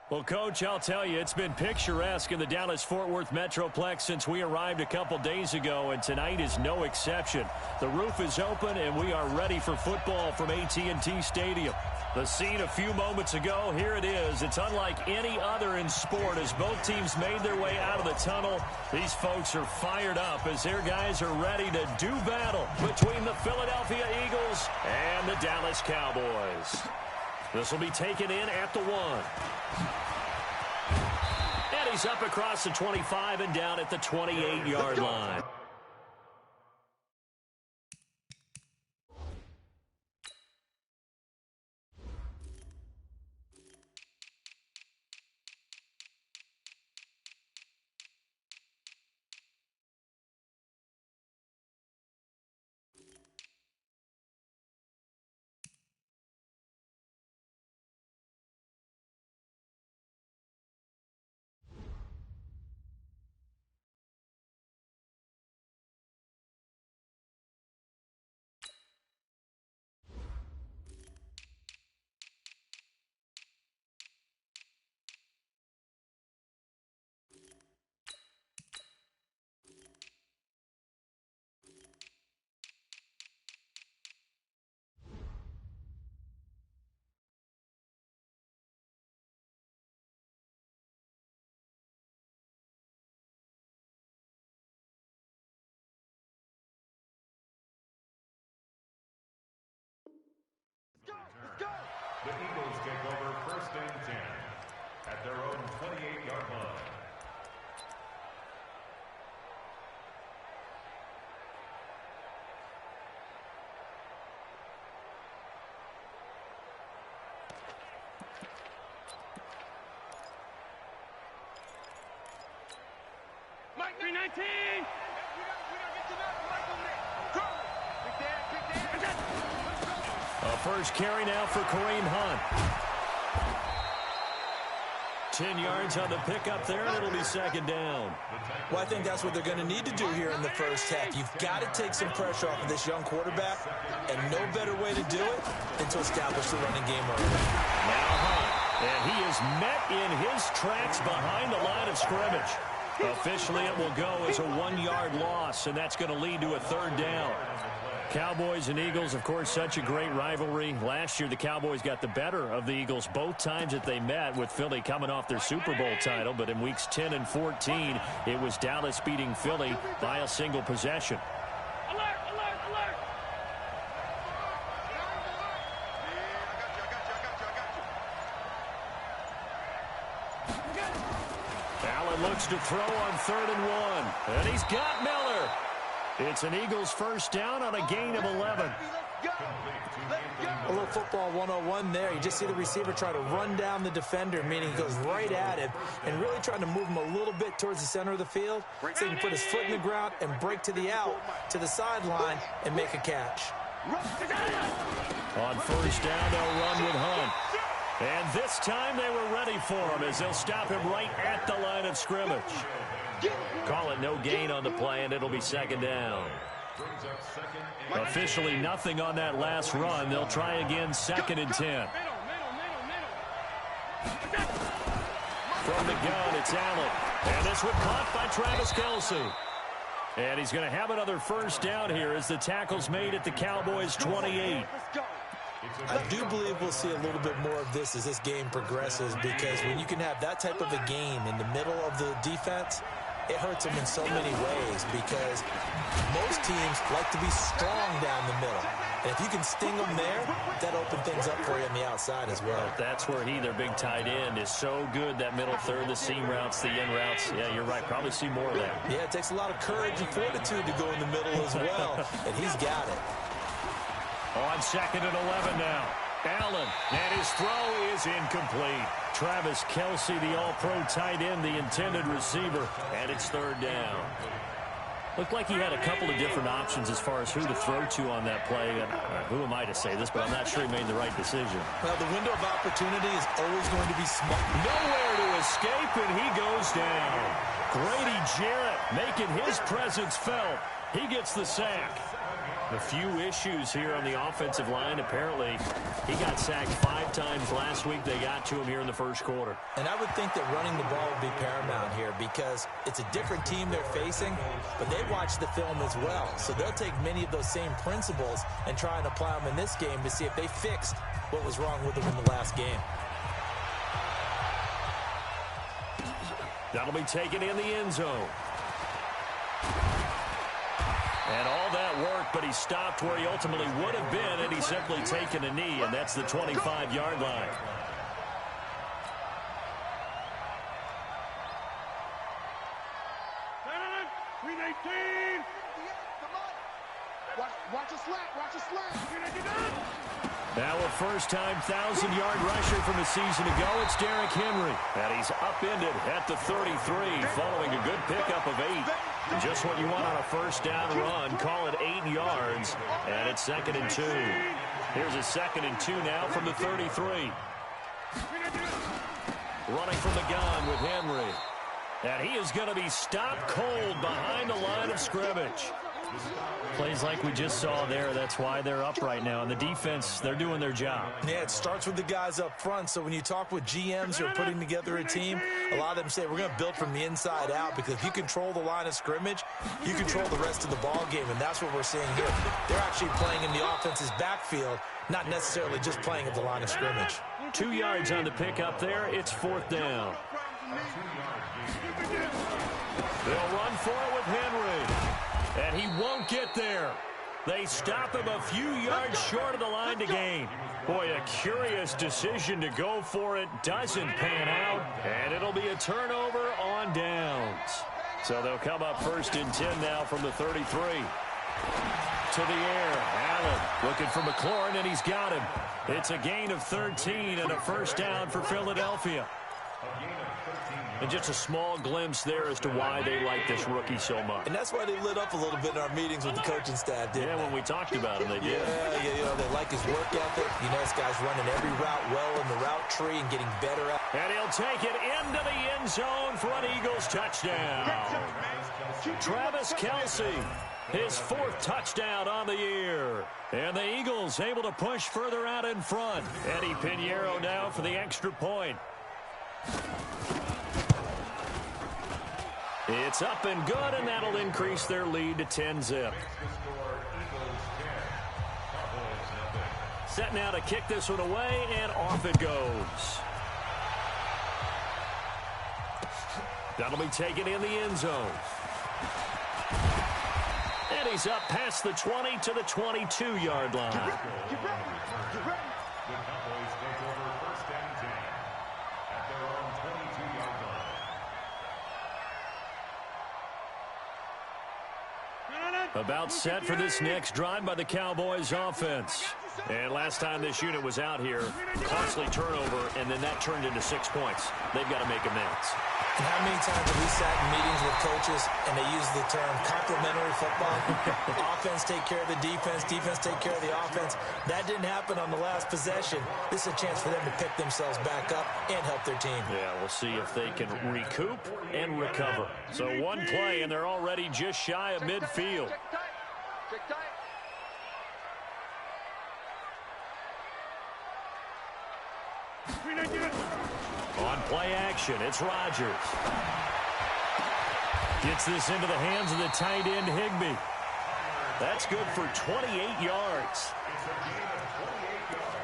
Well, Coach, I'll tell you, it's been picturesque in the Dallas-Fort Worth Metroplex since we arrived a couple days ago, and tonight is no exception. The roof is open, and we are ready for football from AT&T Stadium. The scene a few moments ago, here it is. It's unlike any other in sport as both teams made their way out of the tunnel. These folks are fired up as their guys are ready to do battle between the Philadelphia Eagles and the Dallas Cowboys. This will be taken in at the 1. And he's up across the 25 and down at the 28-yard line. The Eagles take over 1st and 10 at their own 28-yard line. Mike 319! A first carry now for Kareem Hunt. 10 yards on the pickup there, and it'll be 2nd down. Well, I think that's what they're going to need to do here in the first half. You've got to take some pressure off of this young quarterback, and no better way to do it than to establish the running game early. Now Hunt, and he is met in his tracks behind the line of scrimmage. Officially, it will go as a 1-yard loss, and that's going to lead to a 3rd down. Cowboys and Eagles, of course, such a great rivalry. Last year, the Cowboys got the better of the Eagles both times that they met, with Philly coming off their Super Bowl title. But in weeks 10 and 14, it was Dallas beating Philly by a single possession. Alert, alert, alert! Allen looks to throw on 3rd and 1. And he's got Miller. It's an Eagles first down on a gain of 11. A little football 101 there. You just see the receiver try to run down the defender, meaning he goes right at him and really trying to move him a little bit towards the center of the field so he can put his foot in the ground and break to the out, to the sideline, and make a catch. On first down, they'll run with Hunt. And this time they were ready for him as they'll stop him right at the line of scrimmage. Call it no gain on the play, and it'll be 2nd down. Officially nothing on that last run. They'll try again, 2nd and 10. From the gun, it's Allen. And this one caught by Travis Kelce. And he's going to have another first down here as the tackle's made at the Cowboys' 28. I do believe we'll see a little bit more of this as this game progresses, because when you can have that type of a game in the middle of the defense, it hurts them in so many ways, because most teams like to be strong down the middle. And if you can sting them there, that opens things up for you on the outside as well. That's where their big tight end, is so good, that middle third, the seam routes, the in routes. Yeah, you're right. Probably see more of that. Yeah, it takes a lot of courage and fortitude to go in the middle as well, and he's got it. On 2nd and 11 now. Allen, and his throw is incomplete. Travis Kelce, the all-pro tight end, the intended receiver, and it's 3rd down. Looked like he had a couple of different options as far as who to throw to on that play. And who am I to say this, but I'm not sure he made the right decision. Well, the window of opportunity is always going to be small. Nowhere to escape, and he goes down. Grady Jarrett making his presence felt. He gets the sack. A few issues here on the offensive line. Apparently, he got sacked 5 times last week. They got to him here in the first quarter. And I would think that running the ball would be paramount here because it's a different team they're facing, but they watch the film as well. So they'll take many of those same principles and try and apply them in this game to see if they fixed what was wrong with them in the last game. That'll be taken in the end zone. And all that work, but he stopped where he ultimately would have been, and he's simply taken a knee, and that's the 25-yard line. Watch a slant. Now a first-time 1,000-yard rusher from a season ago, it's Derrick Henry. And he's upended at the 33 following a good pickup of 8. Just what you want on a first-down run. Call it 8 yards, and it's 2nd and 2. Here's a 2nd and 2 now from the 33. Running from the gun with Henry. And he is going to be stopped cold behind the line of scrimmage. Plays like we just saw there. That's why they're up right now. And the defense, they're doing their job. Yeah, it starts with the guys up front. So when you talk with GMs who are putting together a team, a lot of them say we're going to build from the inside out because if you control the line of scrimmage, you control the rest of the ball game. And that's what we're seeing here. They're actually playing in the offense's backfield, not necessarily just playing at the line of scrimmage. 2 yards on the pickup there. It's 4th down. They'll run for it with Henry. And he won't get there. They stop him a few yards short of the line to gain. Boy, a curious decision to go for it. Doesn't pan out. And it'll be a turnover on downs. So they'll come up 1st and 10 now from the 33. To the air. Allen looking for McLaurin, and he's got him. It's a gain of 13 and a first down for Philadelphia. And just a small glimpse there as to why they like this rookie so much. And that's why they lit up a little bit in our meetings with the coaching staff, didn't they? When we talked about him, they did. Yeah, you know, they like his work ethic. You know, this guy's running every route well in the route tree and getting better at it. And he'll take it into the end zone for an Eagles touchdown. Travis Kelce, his 4th touchdown on the year. And the Eagles able to push further out in front. Eddie Pinheiro now for the extra point. It's up and good, and that'll increase their lead to 10-zip. Set now to kick this one away, and off it goes. That'll be taken in the end zone. And he's up past the 20 to the 22-yard line. The Cowboys take over 1st and 10 at their own 22-yard line. About set for this next drive by the Cowboys offense. And last time this unit was out here, costly turnover, and then that turned into 6 points. They've got to make amends. And how many times have we sat in meetings with coaches and they use the term complementary football? Offense take care of the defense, defense take care of the offense. That didn't happen on the last possession. This is a chance for them to pick themselves back up and help their team. Yeah, we'll see if they can recoup and recover. So one play, and they're already just shy of midfield. On play action, it's Rodgers. Gets this into the hands of the tight end, Higbee. That's good for 28 yards.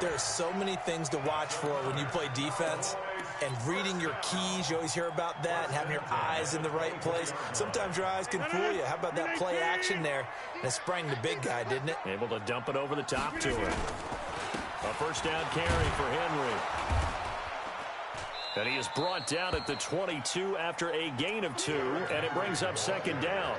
There are so many things to watch for when you play defense. And reading your keys, you always hear about that, and having your eyes in the right place. Sometimes your eyes can fool you. How about that play action there? And it sprang the big guy, didn't it? Able to dump it over the top to him. A first down carry for Henry. And he is brought down at the 22 after a gain of 2, and it brings up 2nd down.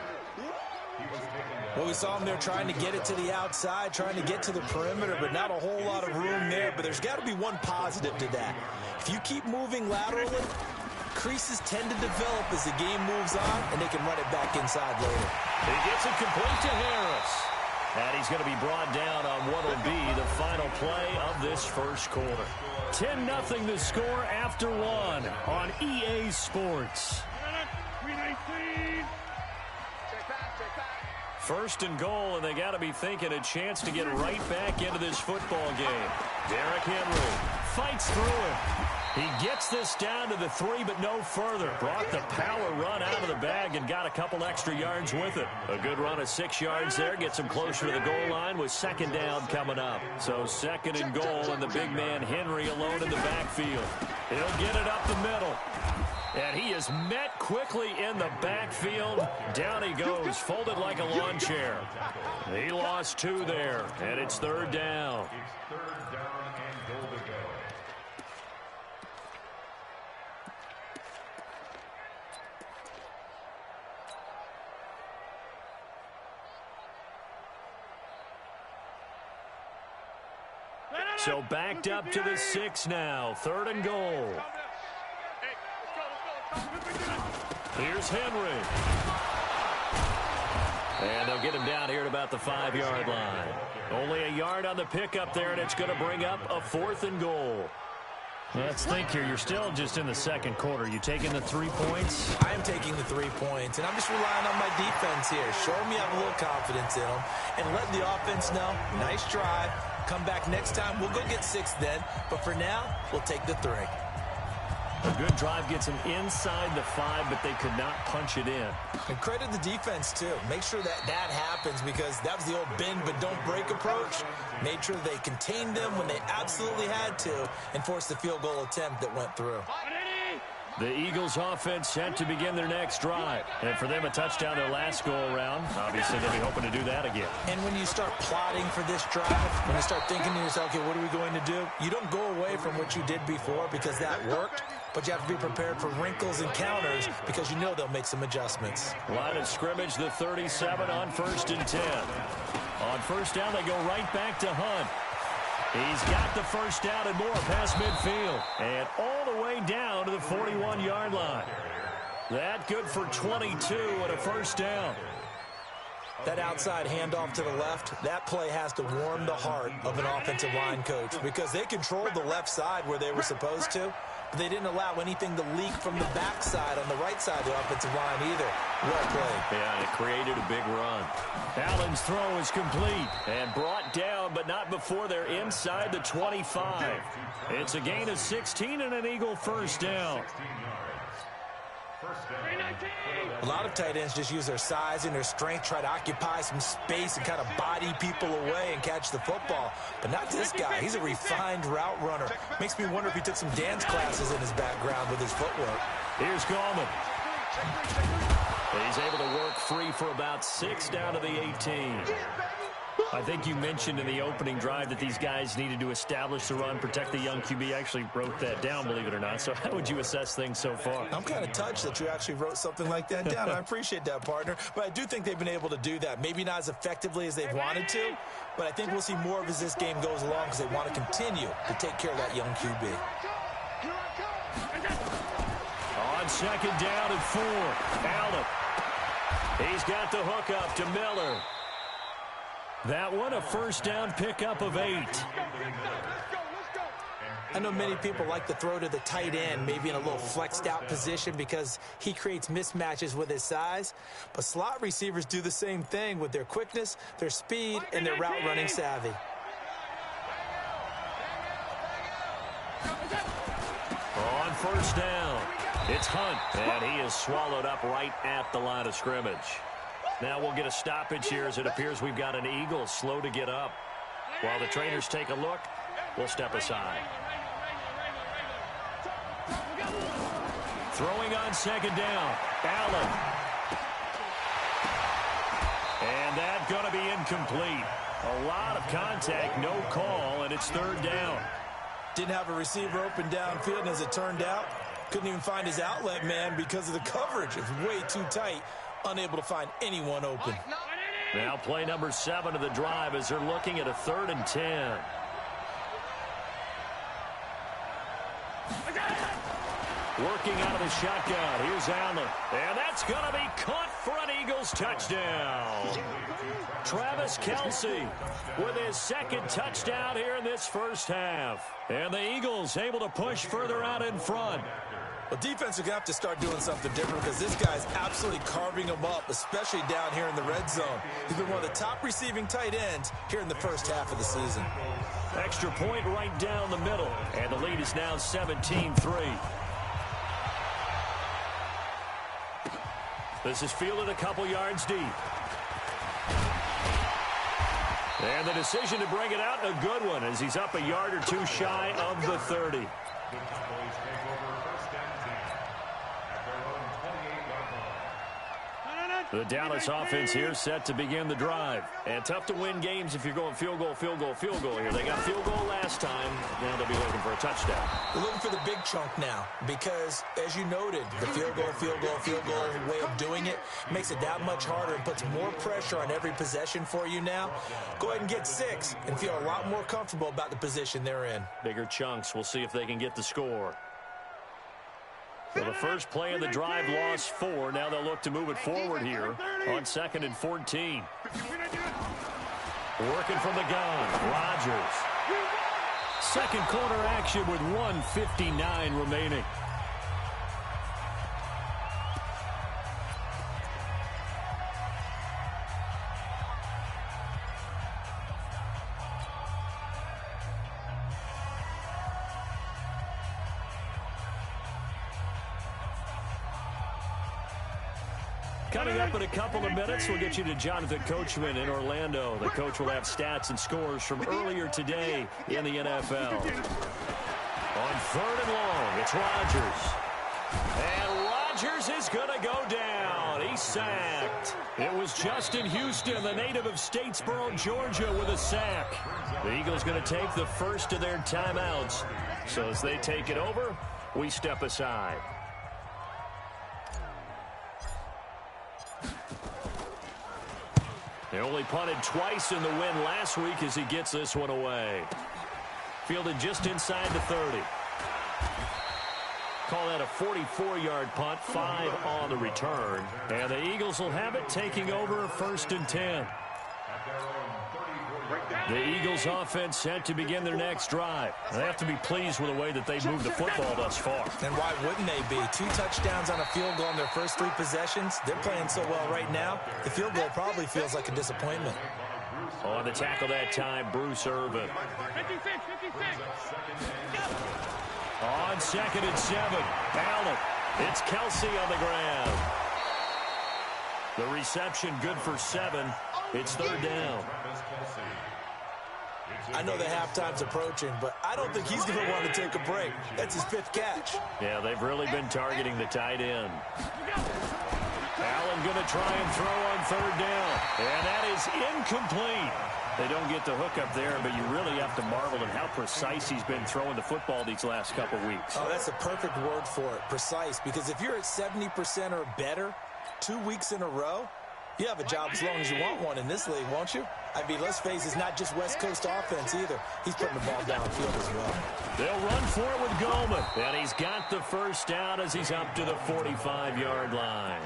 Well, we saw him there trying to get it to the outside, trying to get to the perimeter, but not a whole lot of room there. But there's got to be one positive to that. If you keep moving laterally, creases tend to develop as the game moves on, and they can run it back inside later. He gets it complete to Harris. And he's going to be brought down on what will be the final play of this first quarter. 10-0 the score after 1 on EA Sports. First and goal, and they got to be thinking a chance to get right back into this football game. Derrick Henry fights through it. He gets this down to the 3, but no further. Brought the power run out of the bag and got a couple extra yards with it. A good run of 6 yards there gets him closer to the goal line with second down coming up. So second and goal, and the big man Henry alone in the backfield. He'll get it up the middle. And he is met quickly in the backfield. Down he goes, folded like a lawn chair. He lost 2 there, and it's third down. It's third down and goal to go. So backed up to the 6 now. Third and goal. Here's Henry. And they'll get him down here at about the 5-yard line. Only a yard on the pickup there, and it's going to bring up a 4th and goal. Let's think here. You're still just in the second quarter. You taking the 3 points? I am taking the 3 points, and I'm just relying on my defense here. Show me I have a little confidence in them, and let the offense know, nice drive. Come back next time. We'll go get 6 then, but for now, we'll take the 3. A good drive gets them inside the 5, but they could not punch it in. And credit the defense, too. Make sure that happens, because that was the old bend but don't break approach. Made sure they contained them when they absolutely had to and forced the field goal attempt that went through. The Eagles offense set to begin their next drive. And for them, a touchdown their last go-around. Obviously, they'll be hoping to do that again. And when you start plotting for this drive, when you start thinking to yourself, okay, what are we going to do? You don't go away from what you did before because that worked, but you have to be prepared for wrinkles and counters because you know they'll make some adjustments. Line of scrimmage, the 37 on 1st and 10. On first down, they go right back to Hunt. He's got the first down and more past midfield. And all the way down to the 41-yard line. That good for 22 and a first down. That outside handoff to the left, that play has to warm the heart of an offensive line coach because they controlled the left side where they were supposed to, but they didn't allow anything to leak from the backside on the right side of the offensive line either. Well played. Yeah, it created a big run. Allen's throw is complete and brought down, but not before they're inside the 25. It's a gain of 16 and an Eagle first down. A lot of tight ends just use their size and their strength, try to occupy some space and kind of body people away and catch the football. But not this guy. He's a refined route runner. Makes me wonder if he took some dance classes in his background with his footwork. Here's Gallman. He's able to work free for about 6 down to the 18. I think you mentioned in the opening drive that these guys needed to establish the run, protect the young QB. I actually wrote that down, believe it or not. So how would you assess things so far? I'm kind of touched that you actually wrote something like that down. I appreciate that, partner. But I do think they've been able to do that. Maybe not as effectively as they've wanted to, but I think we'll see more of as this game goes along because they want to continue to take care of that young QB. On second down and 4, Allen. He's got the hook up to Miller. That one a first down pickup of 8. I know many people like to throw to the tight end, maybe in a little flexed out position because he creates mismatches with his size. But slot receivers do the same thing with their quickness, their speed, and their route running savvy. On first down, it's Hunt, and he is swallowed up right at the line of scrimmage. Now we'll get a stoppage here as it appears we've got an Eagle slow to get up. While the trainers take a look, we'll step aside. Throwing on second down, Allen. And that's going to be incomplete. A lot of contact, no call, and it's third down. Didn't have a receiver open downfield, and as it turned out, couldn't even find his outlet man because of the coverage. It was way too tight. Unable to find anyone open. Now play number 7 of the drive as they're looking at a 3rd and 10. Working out of the shotgun. Here's Allen. And that's going to be caught for an Eagles touchdown. Travis Kelce with his second touchdown here in this first half. And the Eagles able to push further out in front. Well, defense are going to have to start doing something different because this guy's absolutely carving them up, especially down here in the red zone. He's been one of the top receiving tight ends here in the first half of the season. Extra point right down the middle, and the lead is now 17-3. This is fielded a couple yards deep. And the decision to bring it out, a good one, as he's up a yard or two shy of the 30. The Dallas offense here set to begin the drive. And tough to win games if you're going field goal, field goal, field goal here. They got field goal last time. Now they'll be looking for a touchdown. They're looking for the big chunk now because, as you noted, the field goal way of doing it makes it that much harder and puts more pressure on every possession for you now. Go ahead and get 6 and feel a lot more comfortable about the position they're in. Bigger chunks. We'll see if they can get the score. So the first play of the drive lost 4. Now they'll look to move it forward here on 2nd and 14. Working from the gun, Rodgers. Second quarter action with 1:59 remaining. Coming up in a couple of minutes, we'll get you to Jonathan Coachman in Orlando. The coach will have stats and scores from earlier today in the NFL. On 3rd and long, it's Rodgers. And Rodgers is going to go down. He's sacked. It was Justin Houston, the native of Statesboro, Georgia, with a sack. The Eagles going to take the first of their timeouts. So as they take it over, we step aside. They only punted twice in the win last week as he gets this one away. Fielded just inside the 30. Call that a 44-yard punt, 5 on the return. And the Eagles will have it taking over 1st and 10. The Eagles offense set to begin their next drive. They have to be pleased with the way that they've moved the football thus far. And why wouldn't they be? 2 touchdowns on a field goal in their first 3 possessions. They're playing so well right now, the field goal probably feels like a disappointment. On the tackle that time, Bruce Irvin. 56. On 2nd and 7, Allen. It's Kelsey on the ground. The reception good for 7. It's 3rd down. I know the halftime's approaching, but I don't think he's going to want to take a break. That's his 5th catch. Yeah, they've really been targeting the tight end. Allen going to try and throw on 3rd down. And that is incomplete. They don't get the hook up there, but you really have to marvel at how precise he's been throwing the football these last couple weeks. Oh, that's a perfect word for it, precise, because if you're at 70% or better 2 weeks in a row, you have a job as long as you want one in this league, won't you? I mean, let's face it, it's not just West Coast offense either. He's putting the ball downfield as well. They'll run for it with Goldman. And he's got the first down as he's up to the 45-yard line.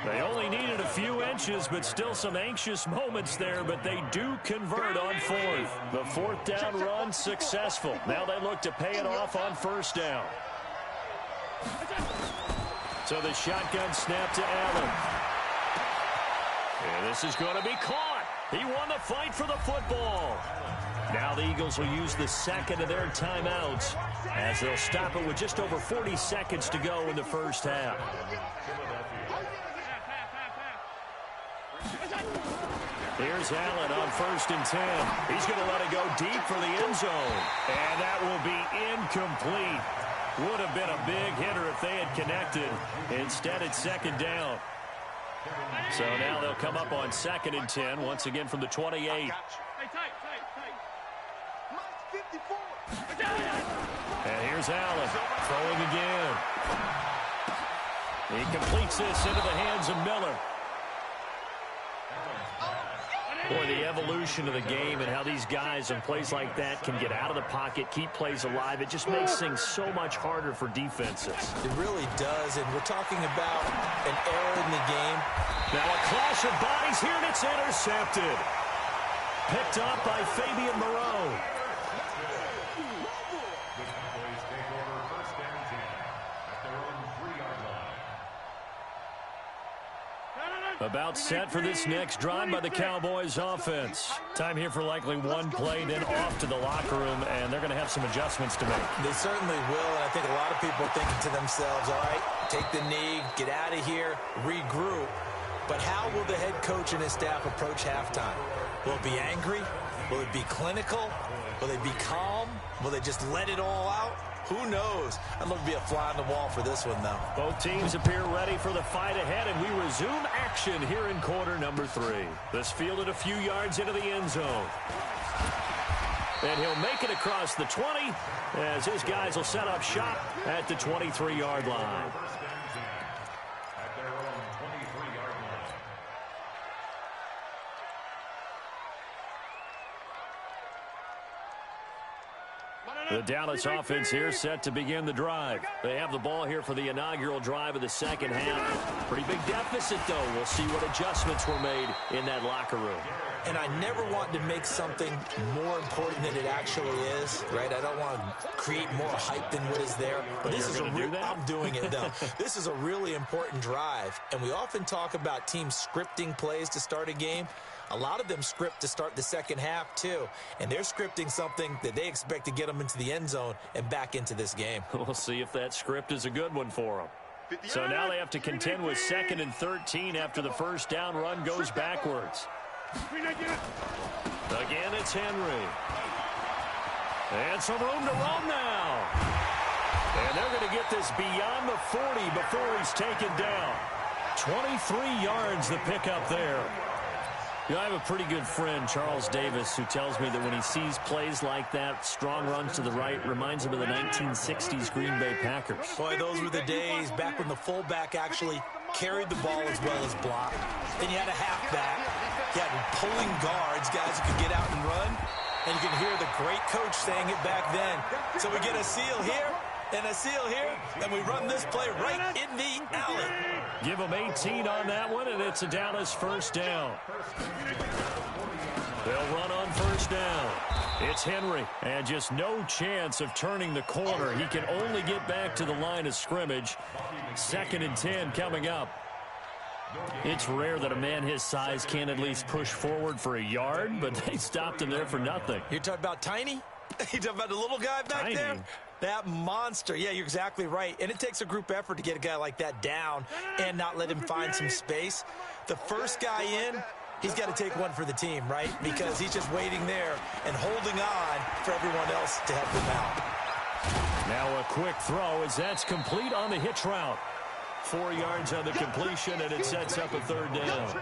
They only needed a few inches, but still some anxious moments there, but they do convert on 4th. The 4th down run successful. Now they look to pay it off on 1st down. So the shotgun snap to Allen. And this is going to be caught. He won the fight for the football. Now the Eagles will use the 2nd of their timeouts as they'll stop it with just over 40 seconds to go in the first half. Here's Allen on 1st and 10. He's going to let it go deep for the end zone. And that will be incomplete. Would have been a big hitter if they had connected. Instead, it's 2nd down. So now they'll come up on 2nd and 10, once again from the 28. And here's Allen throwing again. He completes this into the hands of Miller. Boy, the evolution of the game and how these guys in plays like that can get out of the pocket, keep plays alive, it just makes things so much harder for defenses. It really does, and we're talking about an error in the game. Now a clash of bodies here, and it's intercepted. Picked up by Fabian Moreau. About set for this next drive by the Cowboys offense. Time here for likely one play, then off to the locker room, and they're going to have some adjustments to make. They certainly will, and I think a lot of people are thinking to themselves, all right, take the knee, get out of here, regroup. But how will the head coach and his staff approach halftime? Will it be angry? Will it be clinical? Will they be calm? Will they just let it all out? Who knows? I'd love to be a fly on the wall for this one, though. Both teams appear ready for the fight ahead, and we resume action here in quarter number 3. This fielded a few yards into the end zone. And he'll make it across the 20 as his guys will set up shop at the 23-yard line. The Dallas offense here set to begin the drive. They have the ball here for the inaugural drive of the second half. Pretty big deficit, though. We'll see what adjustments were made in that locker room. And I never want to make something more important than it actually is, right? I don't want to create more hype than what is there. But this is I'm doing it, though. This is a really important drive. And we often talk about teams scripting plays to start a game. A lot of them script to start the second half, too. And they're scripting something that they expect to get them into the end zone and back into this game. We'll see if that script is a good one for them. So now they have to contend with 2nd and 13 after the first down run goes backwards. Again, it's Henry. And some room to run now. And they're going to get this beyond the 40 before he's taken down. 23 yards the pickup there. You know, I have a pretty good friend, Charles Davis, who tells me that when he sees plays like that, strong runs to the right, reminds him of the 1960s Green Bay Packers. Boy, those were the days back when the fullback actually carried the ball as well as blocked. Then you had a halfback. You had pulling guards, guys who could get out and run. And you can hear the great coach saying it back then. So we get a seal here and a seal here, and we run this play right in the alley. Give them 18 on that one, and it's a Dallas first down. They'll run on first down. It's Henry, and just no chance of turning the corner. He can only get back to the line of scrimmage. 2nd and 10 coming up. It's rare that a man his size can at least push forward for a yard, but they stopped him there for nothing. You're talking about Tiny? You're talking about the little guy back there? That monster. Yeah, you're exactly right. And it takes a group effort to get a guy like that down and not let him find some space. The first guy in, he's got to take one for the team, right? Because he's just waiting there and holding on for everyone else to help him out. Now a quick throw as that's complete on the hitch route. 4 yards on the completion, and it sets up a 3rd down.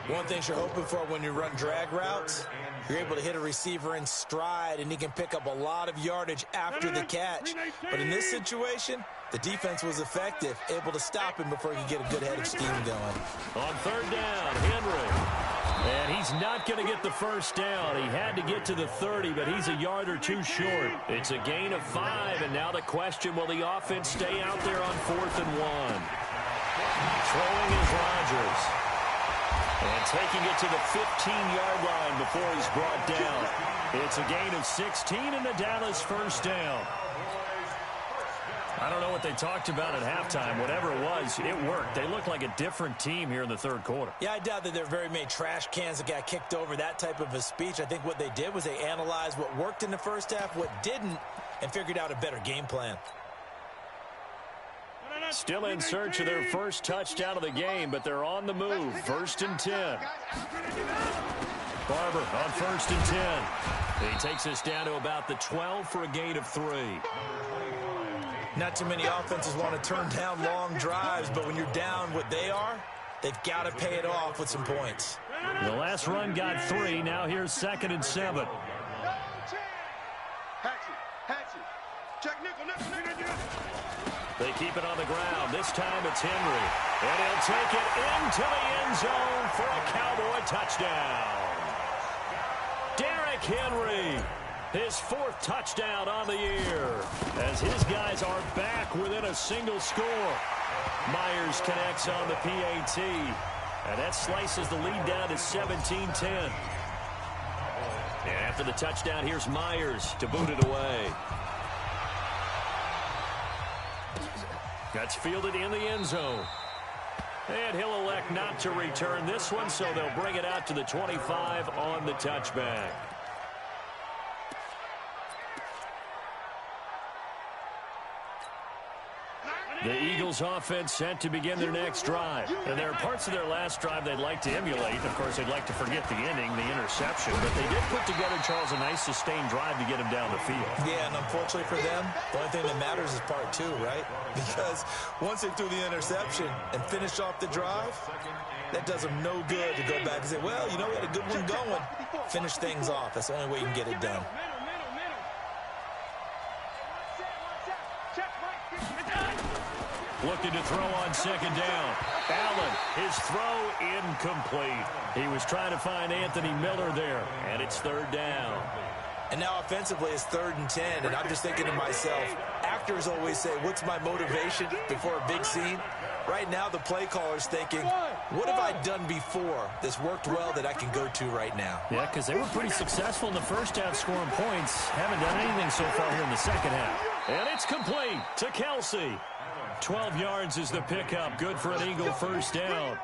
One thing you're hoping for when you run drag routes, you're able to hit a receiver in stride, and he can pick up a lot of yardage after the catch. But in this situation, the defense was effective, able to stop him before he could get a good head of steam going. On 3rd down, Henry. And he's not going to get the first down. He had to get to the 30, but he's a yard or two short. It's a gain of 5, and now the question, will the offense stay out there on 4th and 1? Throwing is Rodgers. And taking it to the 15-yard line before he's brought down. It's a gain of 16 and a Dallas first down. I don't know what they talked about at halftime. Whatever it was, it worked. They look like a different team here in the 3rd quarter. Yeah, I doubt that there are very many trash cans that got kicked over, that type of a speech. I think what they did was they analyzed what worked in the first half, what didn't, and figured out a better game plan. Still in search of their first touchdown of the game, but they're on the move. 1st and 10. Barber on 1st and 10. He takes us down to about the 12 for a gain of 3. Not too many offenses want to turn down long drives, but when you're down what they are, they've got to pay it off with some points. The last run got 3. Now here's 2nd and 7. They keep it on the ground. This time it's Henry. And he'll take it into the end zone for a Cowboy touchdown. Derrick Henry, his 4th touchdown on the year, as his guys are back within a single score. Myers connects on the PAT, and that slices the lead down to 17-10. And after the touchdown, here's Myers to boot it away. That's fielded in the end zone. And he'll elect not to return this one, so they'll bring it out to the 25 on the touchback. The Eagles offense set to begin their next drive. And there are parts of their last drive they'd like to emulate. Of course, they'd like to forget the ending, the interception. But they did put together, Charles, a nice sustained drive to get him down the field. Yeah, and unfortunately for them, the only thing that matters is part two, right? Because once they threw the interception and finished off the drive, that does them no good to go back and say, well, you know, we had a good one going. Finish things off. That's the only way you can get it done. Looking to throw on second down. Allen, his throw incomplete. He was trying to find Anthony Miller there, and it's third down. And now offensively it's 3rd and 10, and I'm just thinking to myself, actors always say, what's my motivation before a big scene? Right now the play caller's thinking, what have I done before that's worked well that I can go to right now? Yeah, because they were pretty successful in the first half scoring points. Haven't done anything so far here in the second half. And it's complete to Kelsey. 12 yards is the pickup. Good for an Eagle first down.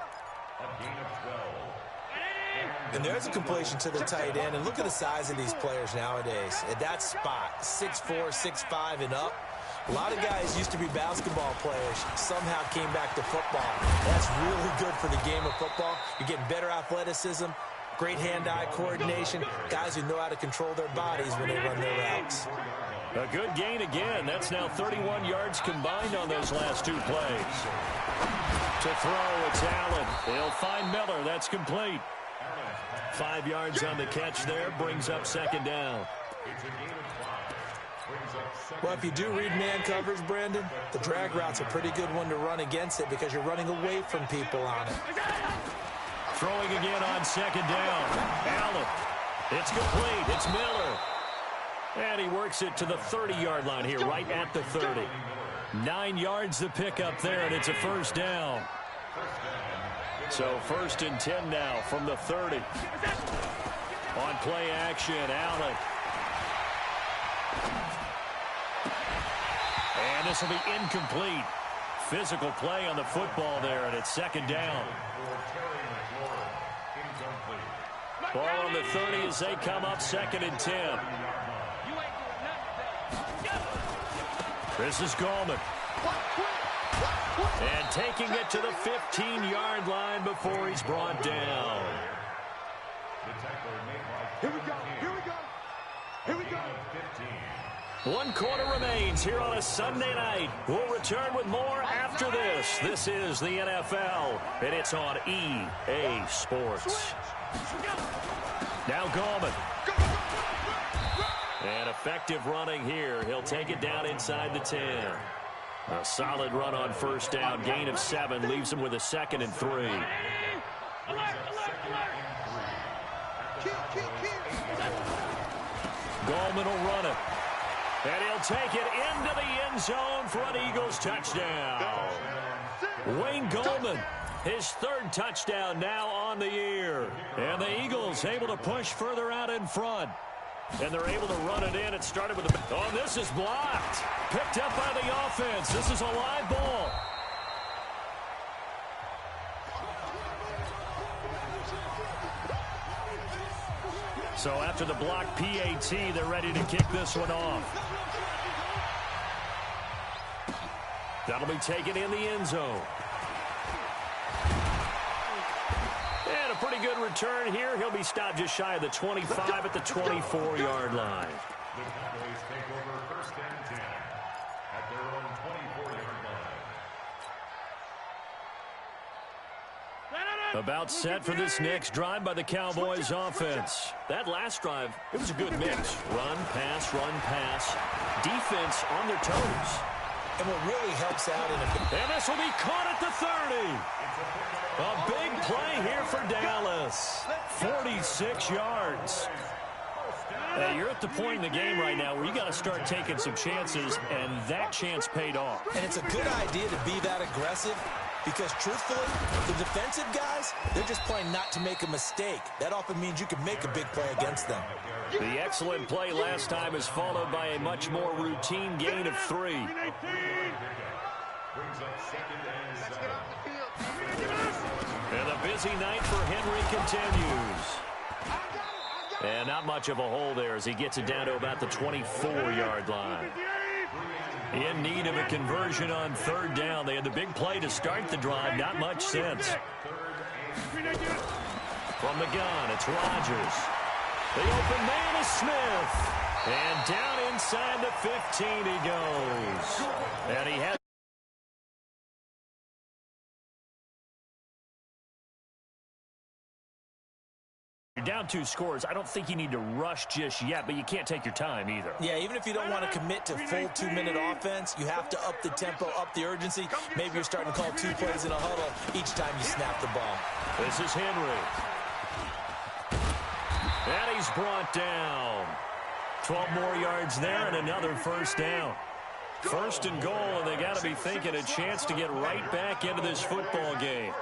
And there's a completion to the tight end. And look at the size of these players nowadays. At that spot, 6'4", 6'5", and up. A lot of guys used to be basketball players, somehow came back to football. That's really good for the game of football. You're getting better athleticism, great hand-eye coordination, guys who know how to control their bodies when they run their routes. A good gain again. That's now 31 yards combined on those last two plays. To throw, it's Allen. He'll find Miller. That's complete. 5 yards on the catch there. Brings up second down. Well, if you do read man coverage, Brandon, the drag route's a pretty good one to run against it because you're running away from people on it. Throwing again on second down. Allen. It's complete. It's Miller. And he works it to the 30-yard line here, right at the 30. 9 yards to pick up there, and it's a first down. So 1st and 10 now from the 30. On play action, Allen. And this will be incomplete. Physical play on the football there, and it's second down. Ball on the 30 as they come up 2nd and 10. This is Gallman. And taking it to the 15-yard line before he's brought down. Here we go. Here we go. Here we go. 1 quarter remains here on a Sunday night. We'll return with more after this. This is the NFL, and it's on EA Sports. Now Gallman. And effective running here. He'll take it down inside the 10. A solid run on first down. Gain of 7. Leaves him with a 2nd and 3. Gallman will run it. And he'll take it into the end zone for an Eagles touchdown. Wayne Gallman, his 3rd touchdown now on the year. And the Eagles able to push further out in front. And they're able to run it in. It started with the... Oh, this is blocked. Picked up by the offense. This is a live ball. So after the blocked PAT, they're ready to kick this one off. That'll be taken in the end zone. And a pretty good return here. He'll be stopped just shy of the 25 at the 24-yard line. The Cowboys take over 1st and 10 at their own 24-yard line. About set for this next drive by the Cowboys offense. That last drive, it was a good mix. Run, pass, defense on their toes. And what really helps out in a... And this will be caught at the 30. A big play here for Dallas. 46 yards. Hey, you're at the point in the game right now where you got to start taking some chances, and that chance paid off. And it's a good idea to be that aggressive because, truthfully, the defensive guys, they're just playing not to make a mistake. That often means you can make a big play against them. The excellent play last time is followed by a much more routine gain of 3. Brings up second and 7. And the busy night for Henry continues. And not much of a hole there as he gets it down to about the 24-yard line. In need of a conversion on third down. They had the big play to start the drive. Not much sense. From the gun, it's Rodgers. The open man is Smith. And down inside the 15 he goes. And he has... You're down 2 scores. I don't think you need to rush just yet, but you can't take your time either. Yeah, even if you don't want to commit to full 2-minute offense, you have to up the tempo, up the urgency. Maybe you're starting to call 2 plays in a huddle each time you snap the ball. This is Henry. And he's brought down. 12 more yards there and another first down. First and goal, and they got to be thinking a chance to get right back into this football game.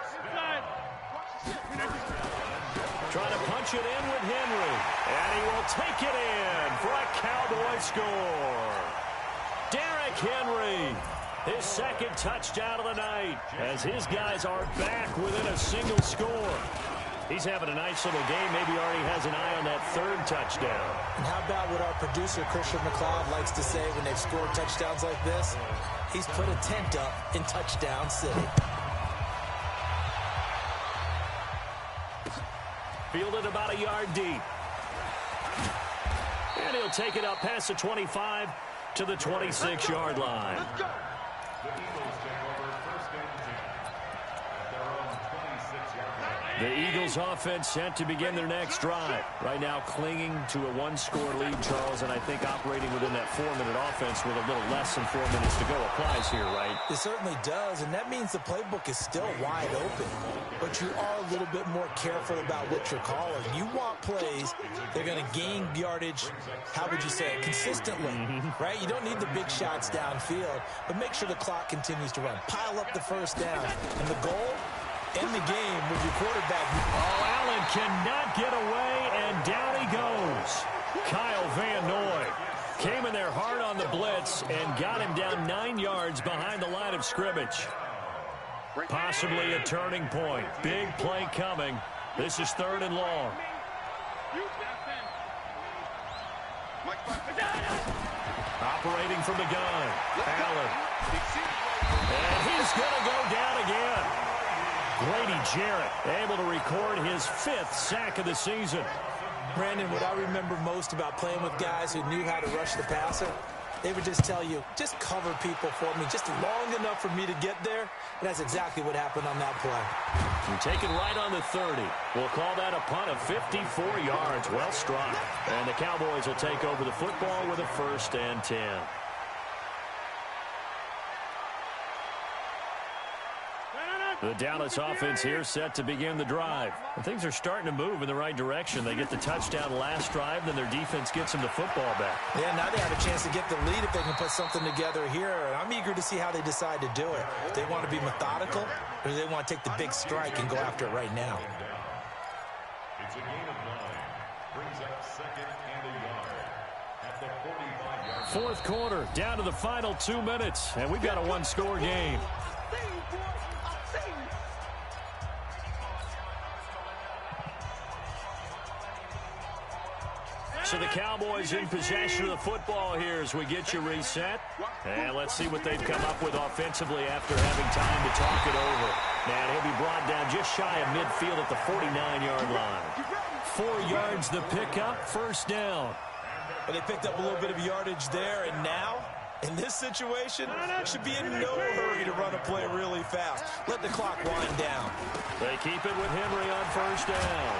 Trying to punch it in with Henry. And he will take it in for a Cowboy score. Derrick Henry, his second touchdown of the night, as his guys are back within a single score. He's having a nice little game. Maybe already has an eye on that third touchdown. And how about what our producer, Christian McLeod, likes to say when they've scored touchdowns like this? He's put a tent up in Touchdown City. Fielded about a yard deep. And he'll take it up past the 25 to the 26-yard line. The Eagles take over first and 10 at their own 26-yard line. The Eagles offense set to begin their next drive. Right now clinging to a 1-score lead, Charles, and I think operating within that 4-minute offense with a little less than 4 minutes to go applies here, right? It certainly does, and that means the playbook is still wide open. But you are a little bit more careful about what you're calling. You want plays, they're going to gain yardage, how would you say it, consistently, right? You don't need the big shots downfield, but make sure the clock continues to run. Pile up the first down, and the goal, end the game with your quarterback. Oh, Allen cannot get away, and down he goes. Kyle Van Noy came in there hard on the blitz and got him down 9 yards behind the line of scrimmage. Possibly a turning point. Big play coming. This is 3rd and long. Operating from the gun. Allen. And he's going to go down again. Grady Jarrett able to record his 5th sack of the season. Brandon, what I remember most about playing with guys who knew how to rush the passer, they would just tell you, just cover people for me, just long enough for me to get there. And that's exactly what happened on that play. You take it right on the 30. We'll call that a punt of 54 yards. Well struck. And the Cowboys will take over the football with a 1st and 10. The Dallas offense here set to begin the drive. And things are starting to move in the right direction. They get the touchdown last drive, then their defense gets them the football back. Yeah, now they have a chance to get the lead if they can put something together here. And I'm eager to see how they decide to do it. If they want to be methodical, or do they want to take the big strike and go after it right now? It's a gain of 9. Brings up 2nd and a yard at the 45-yard line. 4th quarter, down to the final 2 minutes, and we've got a 1-score game. So the Cowboys in possession of the football here as we get you reset. And let's see what they've come up with offensively after having time to talk it over. And he'll be brought down just shy of midfield at the 49-yard line. 4 yards the pickup, 1st down. But they picked up a little bit of yardage there, and now, in this situation, should be in no hurry to run a play really fast. Let the clock wind down. They keep it with Henry on 1st down.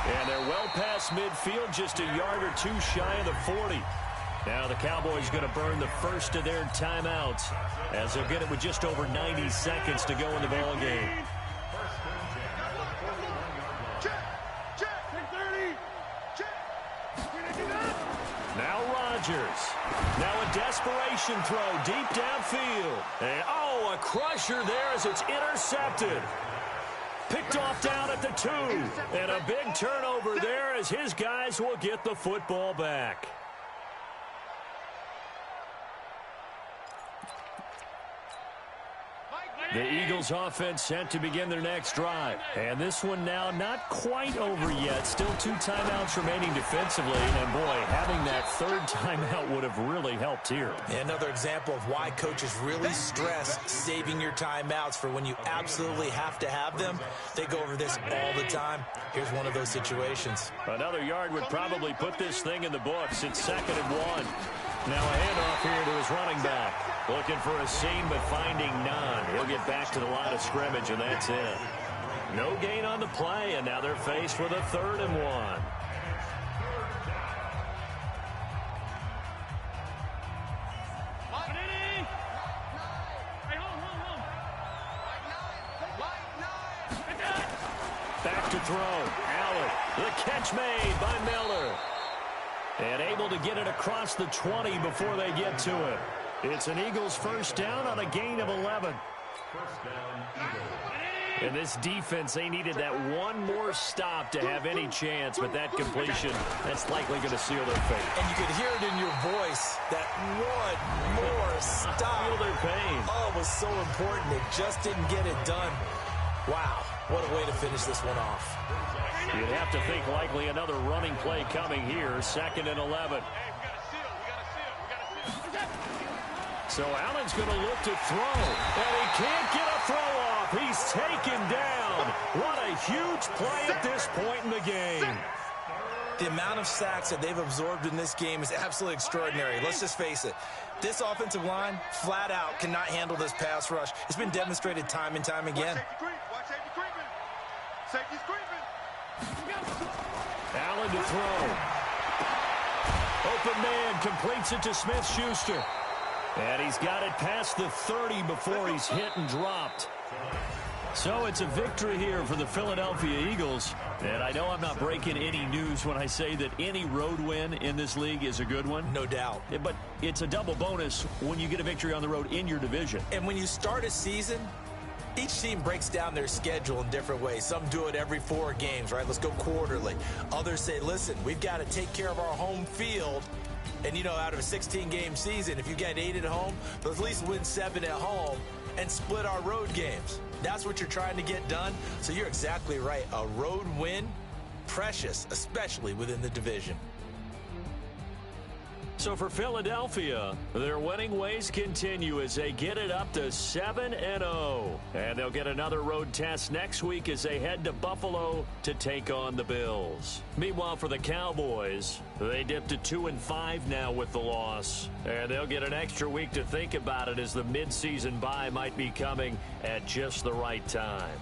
And they're well past midfield, just a yard or 2 shy of the 40. Now the Cowboys going to burn the first of their timeouts as they'll get it with just over 90 seconds to go in the ball game. Now Rodgers. Now a desperation throw deep downfield. And oh, a crusher there as it's intercepted. Picked off down at the 2. And a big turnover there as his guys will get the football back. The Eagles offense set to begin their next drive. And this one now not quite over yet. Still 2 timeouts remaining defensively. And, boy, having that third timeout would have really helped here. Another example of why coaches really stress saving your timeouts for when you absolutely have to have them. They go over this all the time. Here's one of those situations. Another yard would probably put this thing in the books. It's 2nd and 1. Now a handoff here to his running back. Looking for a seam, but finding none. He'll get back to the line of scrimmage, and that's it. No gain on the play, and now they're faced with a 3rd and 1. Back to throw. Allen. The catch made by Miller. And able to get it across the 20 before they get to it. It's an Eagles first down on a gain of 11. First down, Eagles. And this defense, they needed that one more stop to have any chance, but that completion, that's likely going to seal their fate. And you could hear it in your voice, that one more stop. Feel their pain. Oh, it was so important. It just didn't get it done. Wow, what a way to finish this one off. You'd have to think likely another running play coming here, 2nd and 11. So Allen's going to look to throw, and he can't get a throw off. He's taken down. What a huge play at this point in the game. The amount of sacks that they've absorbed in this game is absolutely extraordinary. Let's just face it. This offensive line, flat out, cannot handle this pass rush. It's been demonstrated time and time again. Watch safety creeping. Safety's creeping. Allen to throw. Open man completes it to Smith-Schuster. And he's got it past the 30 before he's hit and dropped. So it's a victory here for the Philadelphia Eagles. And I know I'm not breaking any news when I say that any road win in this league is a good one. No doubt. But it's a double bonus when you get a victory on the road in your division. And when you start a season, each team breaks down their schedule in different ways. Some do it every 4 games, right? Let's go quarterly. Others say, listen, we've got to take care of our home field. And, you know, out of a 16-game season, if you get 8 at home, let's at least win 7 at home and split our road games. That's what you're trying to get done. So you're exactly right. A road win, precious, especially within the division. So for Philadelphia, their winning ways continue as they get it up to 7-0. And they'll get another road test next week as they head to Buffalo to take on the Bills. Meanwhile, for the Cowboys, they dipped to 2-5 now with the loss. And they'll get an extra week to think about it as the midseason bye might be coming at just the right time.